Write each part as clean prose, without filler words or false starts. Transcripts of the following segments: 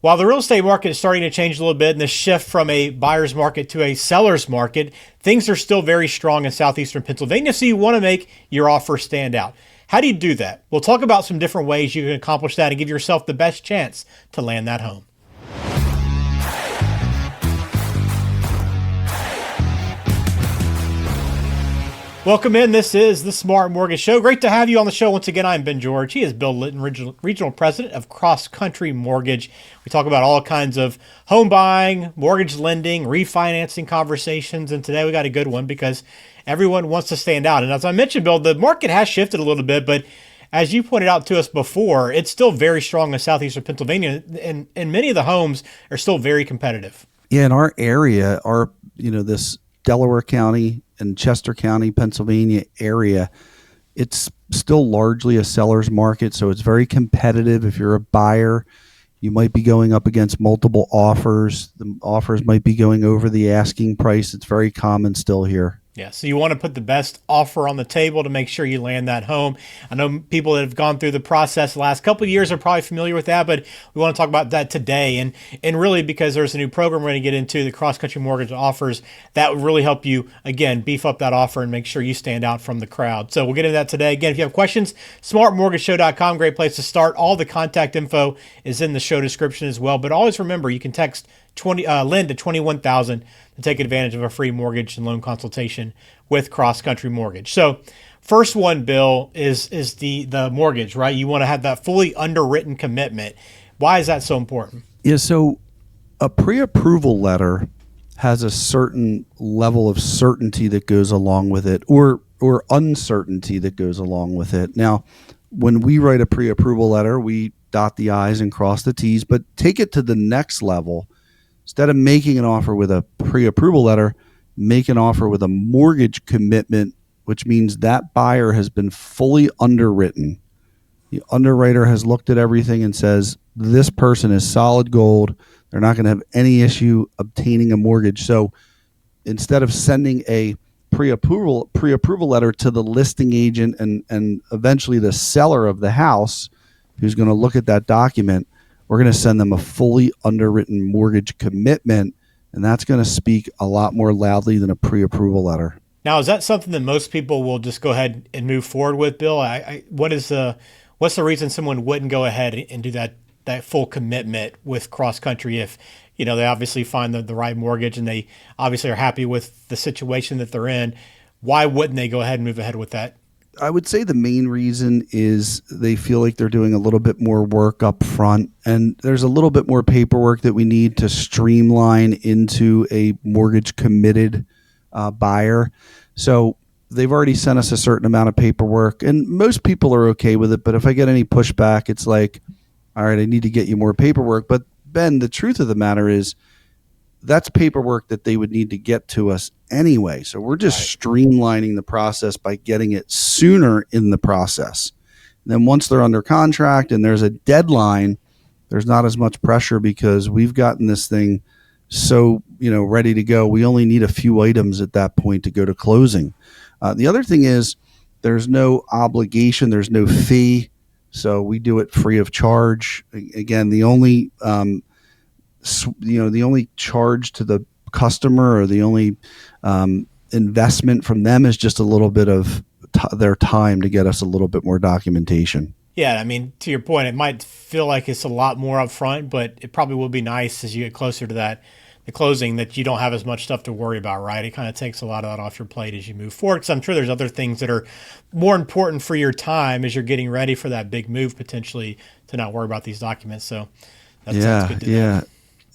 While the real estate market is starting to change a little bit and the shift from a buyer's market to a seller's market, things are still very strong in southeastern Pennsylvania, so you want to make your offer stand out. How do you do that? We'll talk about some different ways you can accomplish that and give yourself the best chance to land that home. Welcome in. This is the Smart Mortgage Show. Great to have you on the show once again. I'm Ben George. He is Bill Litton, Regional President of Cross Country Mortgage. We talk about all kinds of home buying, mortgage lending, refinancing conversations. And today we got a good one because everyone wants to stand out. And as I mentioned, Bill, the market has shifted a little bit, but as you pointed out to us before, it's still very strong in southeastern Pennsylvania, and many of the homes are still very competitive. Yeah, in our area, this Delaware County and Chester County, Pennsylvania area, it's still largely a seller's market, so it's very competitive. If you're a buyer, you might be going up against multiple offers. The offers might be going over the asking price. It's very common still here. Yeah, so you want to put the best offer on the table to make sure you land that home. I know people that have gone through the process the last couple of years are probably familiar with that, but we want to talk about that today. And really because there's a new program we're going to get into, the Cross Country Mortgage offers, that will really help you, again, beef up that offer and make sure you stand out from the crowd. So we'll get into that today. Again, if you have questions, smartmortgageshow.com, great place to start. All the contact info is in the show description as well. But always remember, you can text LEND to 21,000 to take advantage of a free mortgage and loan consultation with Cross Country Mortgage. So first one, Bill, is the mortgage, right? You want to have that fully underwritten commitment. Why is that so important? Yeah, so a pre-approval letter has a certain level of certainty that goes along with it, or uncertainty that goes along with it. Now, when we write a pre-approval letter, we dot the I's and cross the T's, but take it to the next level. Instead of making an offer with a pre-approval letter, make an offer with a mortgage commitment, which means that buyer has been fully underwritten. The underwriter has looked at everything and says, this person is solid gold. They're not going to have any issue obtaining a mortgage. So instead of sending a pre-approval letter to the listing agent and eventually the seller of the house who's going to look at that document, we're going to send them a fully underwritten mortgage commitment, and that's going to speak a lot more loudly than a pre-approval letter. Now, is that something that most people will just go ahead and move forward with, Bill? What's the reason someone wouldn't go ahead and do that full commitment with Cross Country if they obviously find the right mortgage and they obviously are happy with the situation that they're in? Why wouldn't they go ahead and move ahead with that? I would say the main reason is they feel like they're doing a little bit more work up front, and there's a little bit more paperwork that we need to streamline into a mortgage committed buyer. So they've already sent us a certain amount of paperwork, and most people are okay with it. But if I get any pushback, it's like, all right, I need to get you more paperwork. But Ben, the truth of the matter is that's paperwork that they would need to get to us anyway. So we're just streamlining the process by getting it sooner in the process. And then once they're under contract and there's a deadline, there's not as much pressure because we've gotten this thing so, ready to go. We only need a few items at that point to go to closing. The other thing is there's no obligation, there's no fee. So we do it free of charge. Again, the only charge to the customer or the only investment from them is just a little bit of their time to get us a little bit more documentation. Yeah, I mean, to your point, it might feel like it's a lot more upfront, but it probably will be nice as you get closer to the closing, that you don't have as much stuff to worry about, right? It kind of takes a lot of that off your plate as you move forward. Because I'm sure there's other things that are more important for your time as you're getting ready for that big move, potentially, to not worry about these documents. So that's good to know.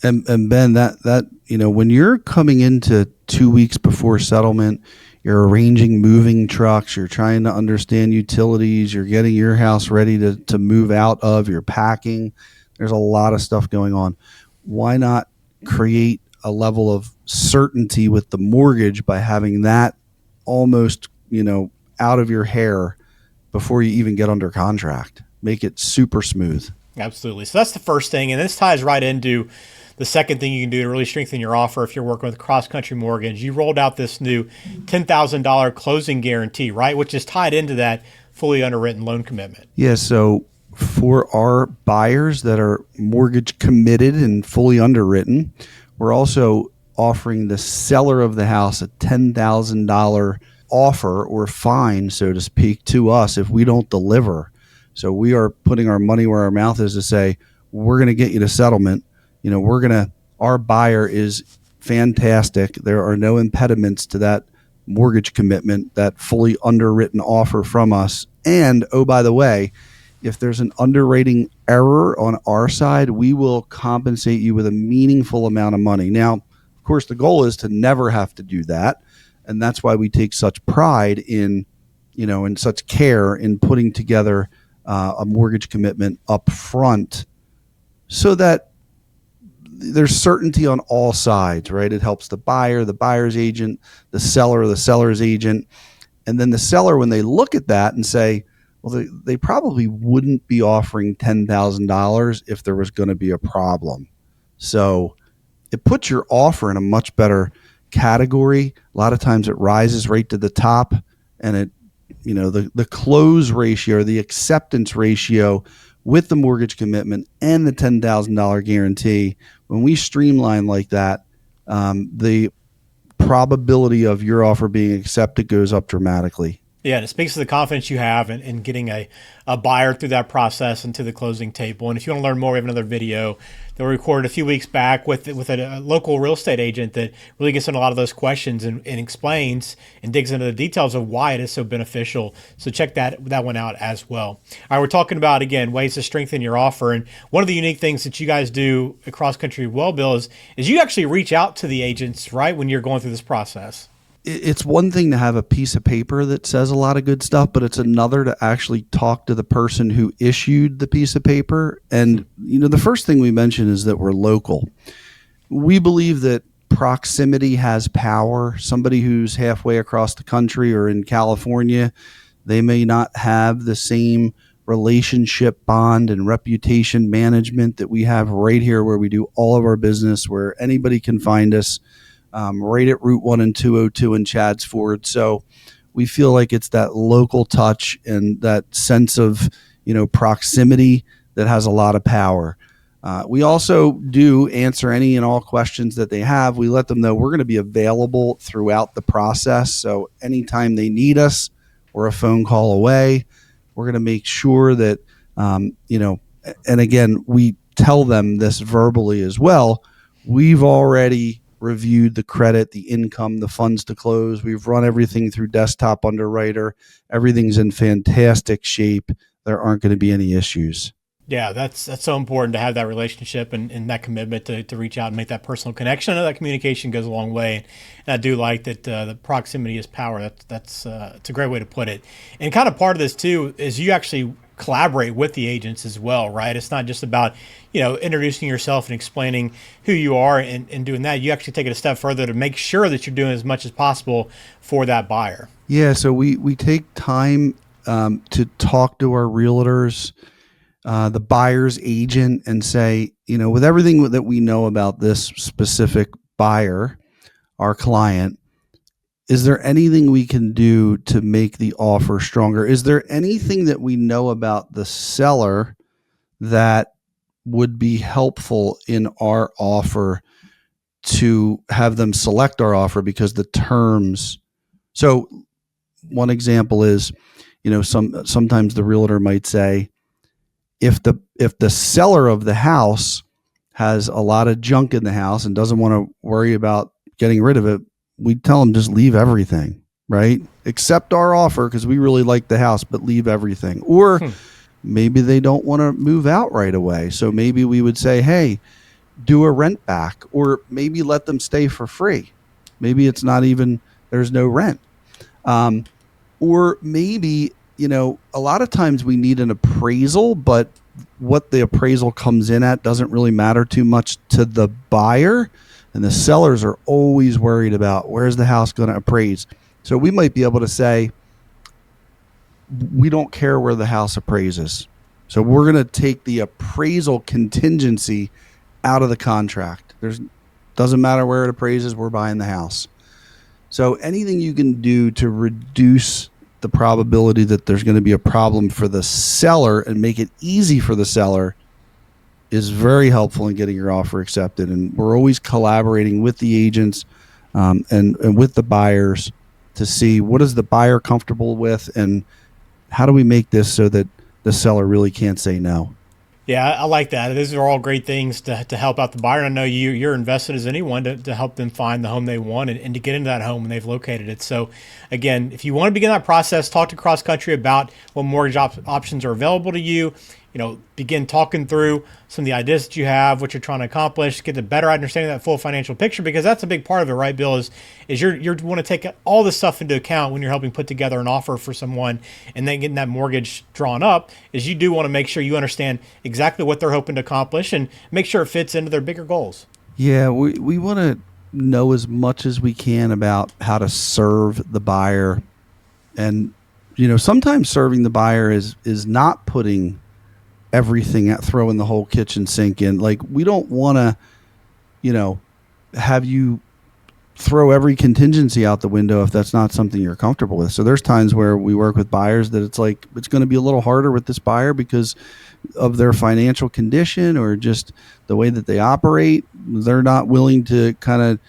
And Ben, that when you're coming into 2 weeks before settlement, you're arranging moving trucks, you're trying to understand utilities, you're getting your house ready to move out of, you're packing. There's a lot of stuff going on. Why not create a level of certainty with the mortgage by having that almost, out of your hair before you even get under contract? Make it super smooth. Absolutely. So that's the first thing. And this ties right into the second thing you can do to really strengthen your offer if you're working with Cross Country Mortgage. You rolled out this new $10,000 closing guarantee, right? Which is tied into that fully underwritten loan commitment. Yeah. So For our buyers that are mortgage committed and fully underwritten, we're also offering the seller of the house a $10,000 offer or fine, so to speak, to us if we don't deliver. So we are putting our money where our mouth is to say, we're going to get you to settlement. Our buyer is fantastic. There are no impediments to that mortgage commitment, that fully underwritten offer from us. And oh, by the way, if there's an underwriting error on our side, we will compensate you with a meaningful amount of money. Now, of course, the goal is to never have to do that. And that's why we take such pride in such care in putting together a mortgage commitment up front so that there's certainty on all sides, right? It helps the buyer, the buyer's agent, the seller, the seller's agent. And then the seller, when they look at that and say, well, they probably wouldn't be offering $10,000 if there was going to be a problem. So it puts your offer in a much better category. A lot of times it rises right to the top, and the close ratio, the acceptance ratio with the mortgage commitment and the $10,000 guarantee, when we streamline like that, the probability of your offer being accepted goes up dramatically. Yeah, and it speaks to the confidence you have in getting a buyer through that process and to the closing table. And if you want to learn more, we have another video that we recorded a few weeks back with a local real estate agent that really gets into a lot of those questions and explains and digs into the details of why it is so beneficial. So check that one out as well. All right, we're talking about, again, ways to strengthen your offer. And one of the unique things that you guys do across country well, Bill, is you actually reach out to the agents, right, when you're going through this process. It's one thing to have a piece of paper that says a lot of good stuff, but it's another to actually talk to the person who issued the piece of paper. And, the first thing we mention is that we're local. We believe that proximity has power. Somebody who's halfway across the country or in California, they may not have the same relationship bond and reputation management that we have right here where we do all of our business, where anybody can find us. Right at Route 1 and 202 in Chadds Ford. So we feel like it's that local touch and that sense of, proximity that has a lot of power. We also do answer any and all questions that they have. We let them know we're going to be available throughout the process. So anytime they need us, we're a phone call away. We're going to make sure that, and again, we tell them this verbally as well. We've already reviewed the credit, the income, the funds to close. We've run everything through Desktop Underwriter. Everything's in fantastic shape. There aren't going to be any issues. Yeah, that's so important to have that relationship and that commitment to reach out and make that personal connection. I know that communication goes a long way, and I do like that the proximity is power. That's it's a great way to put it. And kind of part of this too is you actually collaborate with the agents as well, right? It's not just about introducing yourself and explaining who you are and doing that. You actually take it a step further to make sure that you're doing as much as possible for that buyer. Yeah, so we take time to talk to our realtors, the buyer's agent, and say, with everything that we know about this specific buyer, our client, is there anything we can do to make the offer stronger? Is there anything that we know about the seller that would be helpful in our offer to have them select our offer because the terms? So one example is, sometimes the realtor might say, if the seller of the house has a lot of junk in the house and doesn't want to worry about getting rid of it, we tell them just leave everything, right? Accept our offer because we really like the house, but leave everything. Or maybe they don't want to move out right away. So maybe we would say, hey, do a rent back, or maybe let them stay for free. Maybe it's not even, there's no rent. Or maybe, a lot of times we need an appraisal, but what the appraisal comes in at doesn't really matter too much to the buyer. And the sellers are always worried about where's the house going to appraise. So we might be able to say, we don't care where the house appraises. So we're going to take the appraisal contingency out of the contract. Doesn't matter where it appraises, we're buying the house. So anything you can do to reduce the probability that there's going to be a problem for the seller and make it easy for the seller is very helpful in getting your offer accepted. And we're always collaborating with the agents and with the buyers to see what is the buyer comfortable with and how do we make this so that the seller really can't say no. Yeah, I like that. These are all great things to help out the buyer. And I know you're invested as anyone to help them find the home they want and to get into that home when they've located it. So again, if you want to begin that process, talk to Cross Country about what mortgage options are available to you. Begin talking through some of the ideas that you have, what you're trying to accomplish, get a better understanding of that full financial picture, because that's a big part of it, right, Bill, is you want to take all this stuff into account when you're helping put together an offer for someone and then getting that mortgage drawn up, is you do want to make sure you understand exactly what they're hoping to accomplish and make sure it fits into their bigger goals. Yeah, we want to know as much as we can about how to serve the buyer. And, sometimes serving the buyer is not putting everything throwing the whole kitchen sink in. Like, we don't want to, have you throw every contingency out the window if that's not something you're comfortable with. So there's times where we work with buyers that it's like, it's going to be a little harder with this buyer because of their financial condition or just the way that they operate. They're not willing to kind of,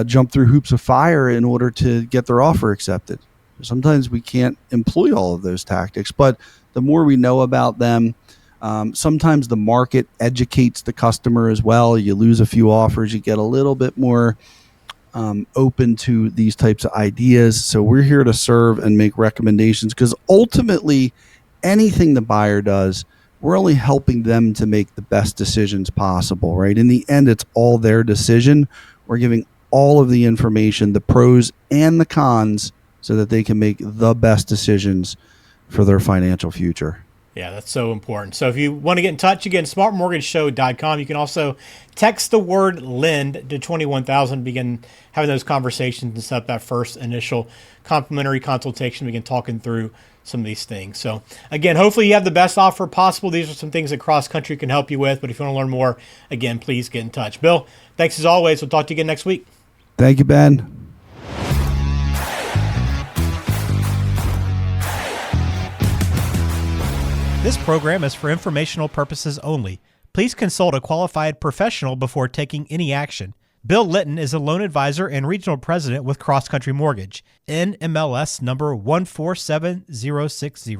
jump through hoops of fire in order to get their offer accepted. Sometimes we can't employ all of those tactics, but the more we know about them, sometimes the market educates the customer as well. You lose a few offers, you get a little bit more open to these types of ideas. So we're here to serve and make recommendations, because ultimately anything the buyer does, we're only helping them to make the best decisions possible, right? In the end, it's all their decision. We're giving all of the information, the pros and the cons, so that they can make the best decisions for their financial future. Yeah, that's so important. So if you want to get in touch, again, smartmortgageshow.com. You can also text the word LEND to 21,000, begin having those conversations and set up that first initial complimentary consultation. We can talking through some of these things. So again, hopefully you have the best offer possible. These are some things that Cross Country can help you with. But if you want to learn more, again, please get in touch. Bill, thanks as always. We'll talk to you again next week. Thank you, Ben. This program is for informational purposes only. Please consult a qualified professional before taking any action. Bill Litton is a loan advisor and regional president with Cross Country Mortgage, NMLS number 147060.